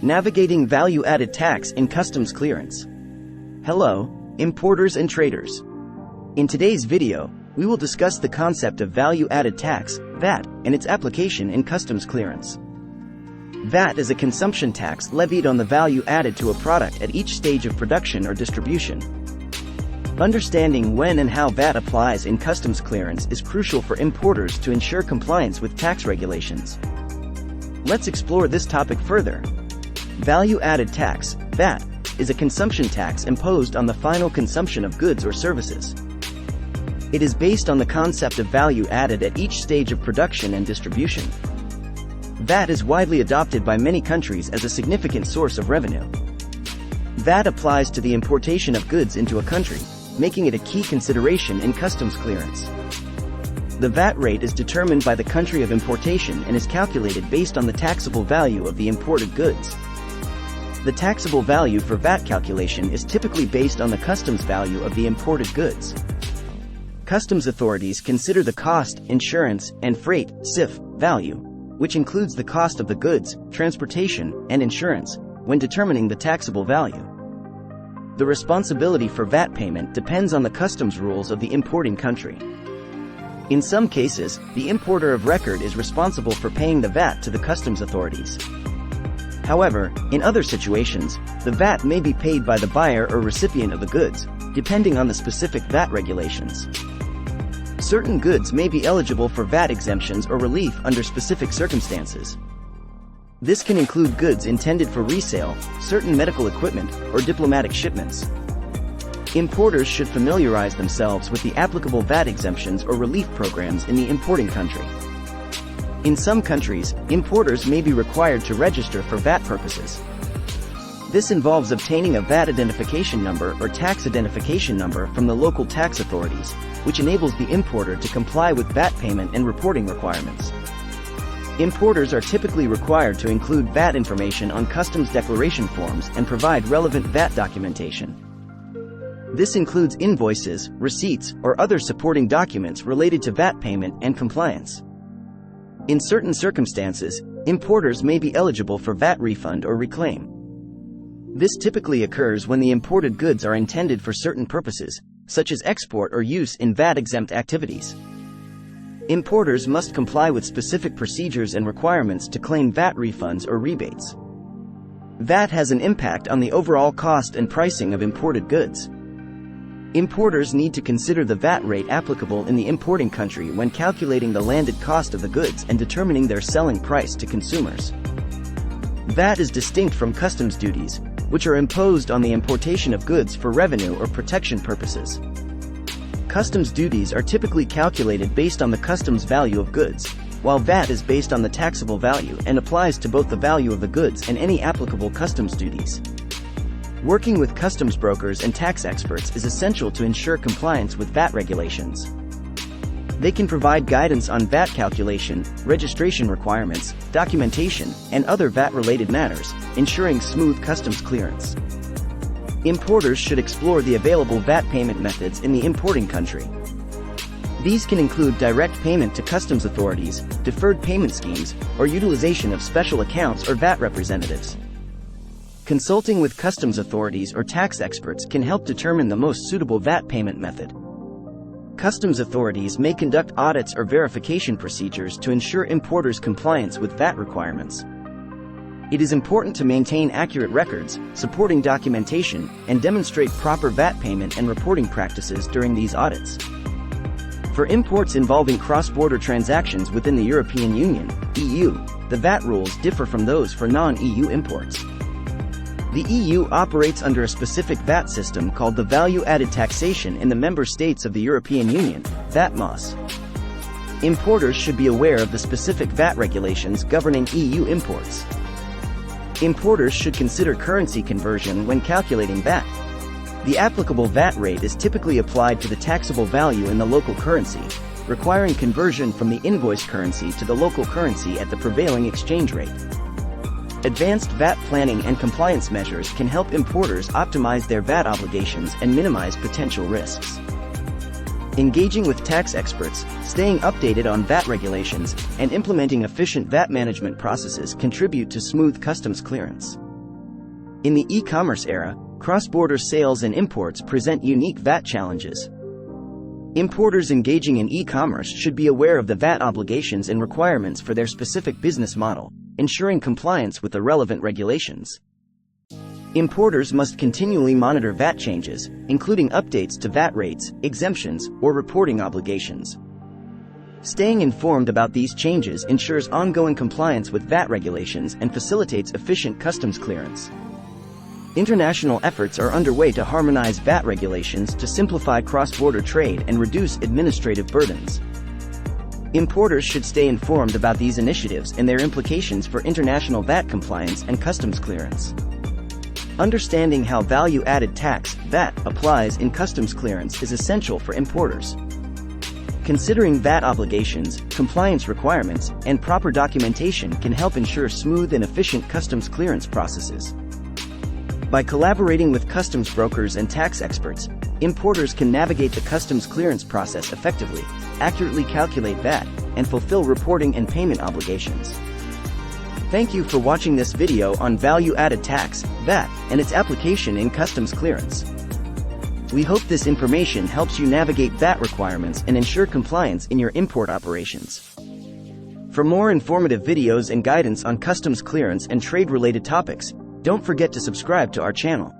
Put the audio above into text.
Navigating value-added tax in customs clearance. Hello, importers and traders. In today's video, we will discuss the concept of value-added tax, VAT, and its application in customs clearance. VAT is a consumption tax levied on the value added to a product at each stage of production or distribution. Understanding when and how VAT applies in customs clearance is crucial for importers to ensure compliance with tax regulations. Let's explore this topic further. Value-added tax, VAT, is a consumption tax imposed on the final consumption of goods or services. It is based on the concept of value added at each stage of production and distribution. VAT is widely adopted by many countries as a significant source of revenue. VAT applies to the importation of goods into a country, making it a key consideration in customs clearance. The VAT rate is determined by the country of importation and is calculated based on the taxable value of the imported goods. The taxable value for VAT calculation is typically based on the customs value of the imported goods. Customs authorities consider the cost, insurance, and freight (CIF) value, which includes the cost of the goods, transportation, and insurance, when determining the taxable value. The responsibility for VAT payment depends on the customs rules of the importing country. In some cases, the importer of record is responsible for paying the VAT to the customs authorities. However, in other situations, the VAT may be paid by the buyer or recipient of the goods, depending on the specific VAT regulations. Certain goods may be eligible for VAT exemptions or relief under specific circumstances. This can include goods intended for resale, certain medical equipment, or diplomatic shipments. Importers should familiarize themselves with the applicable VAT exemptions or relief programs in the importing country. In some countries, importers may be required to register for VAT purposes. This involves obtaining a VAT identification number or tax identification number from the local tax authorities, which enables the importer to comply with VAT payment and reporting requirements. Importers are typically required to include VAT information on customs declaration forms and provide relevant VAT documentation. This includes invoices, receipts, or other supporting documents related to VAT payment and compliance. In certain circumstances, importers may be eligible for VAT refund or reclaim. This typically occurs when the imported goods are intended for certain purposes, such as export or use in VAT-exempt activities. Importers must comply with specific procedures and requirements to claim VAT refunds or rebates. VAT has an impact on the overall cost and pricing of imported goods. Importers need to consider the VAT rate applicable in the importing country when calculating the landed cost of the goods and determining their selling price to consumers. VAT is distinct from customs duties, which are imposed on the importation of goods for revenue or protection purposes. Customs duties are typically calculated based on the customs value of goods, while VAT is based on the taxable value and applies to both the value of the goods and any applicable customs duties. Working with customs brokers and tax experts is essential to ensure compliance with VAT regulations. They can provide guidance on VAT calculation, registration requirements, documentation, and other VAT-related matters, ensuring smooth customs clearance. Importers should explore the available VAT payment methods in the importing country. These can include direct payment to customs authorities, deferred payment schemes, or utilization of special accounts or VAT representatives. Consulting with customs authorities or tax experts can help determine the most suitable VAT payment method. Customs authorities may conduct audits or verification procedures to ensure importers' compliance with VAT requirements. It is important to maintain accurate records, supporting documentation, and demonstrate proper VAT payment and reporting practices during these audits. For imports involving cross-border transactions within the European Union (EU), the VAT rules differ from those for non-EU imports. The EU operates under a specific VAT system called the value-added taxation in the member states of the European Union, VATMOS. Importers should be aware of the specific VAT regulations governing EU imports. Importers should consider currency conversion when calculating VAT. The applicable VAT rate is typically applied to the taxable value in the local currency, requiring conversion from the invoice currency to the local currency at the prevailing exchange rate. Advanced VAT planning and compliance measures can help importers optimize their VAT obligations and minimize potential risks. Engaging with tax experts, staying updated on VAT regulations, and implementing efficient VAT management processes contribute to smooth customs clearance. In the e-commerce era, cross-border sales and imports present unique VAT challenges. Importers engaging in e-commerce should be aware of the VAT obligations and requirements for their specific business model, ensuring compliance with the relevant regulations. Importers must continually monitor VAT changes, including updates to VAT rates, exemptions, or reporting obligations. Staying informed about these changes ensures ongoing compliance with VAT regulations and facilitates efficient customs clearance. International efforts are underway to harmonize VAT regulations to simplify cross-border trade and reduce administrative burdens. Importers should stay informed about these initiatives and their implications for international VAT compliance and customs clearance. Understanding how value-added tax, VAT, applies in customs clearance is essential for importers. Considering VAT obligations, compliance requirements, and proper documentation can help ensure smooth and efficient customs clearance processes. By collaborating with customs brokers and tax experts, importers can navigate the customs clearance process effectively, accurately calculate VAT, and fulfill reporting and payment obligations. Thank you for watching this video on value-added tax, VAT, and its application in customs clearance. We hope this information helps you navigate VAT requirements and ensure compliance in your import operations. For more informative videos and guidance on customs clearance and trade-related topics, don't forget to subscribe to our channel.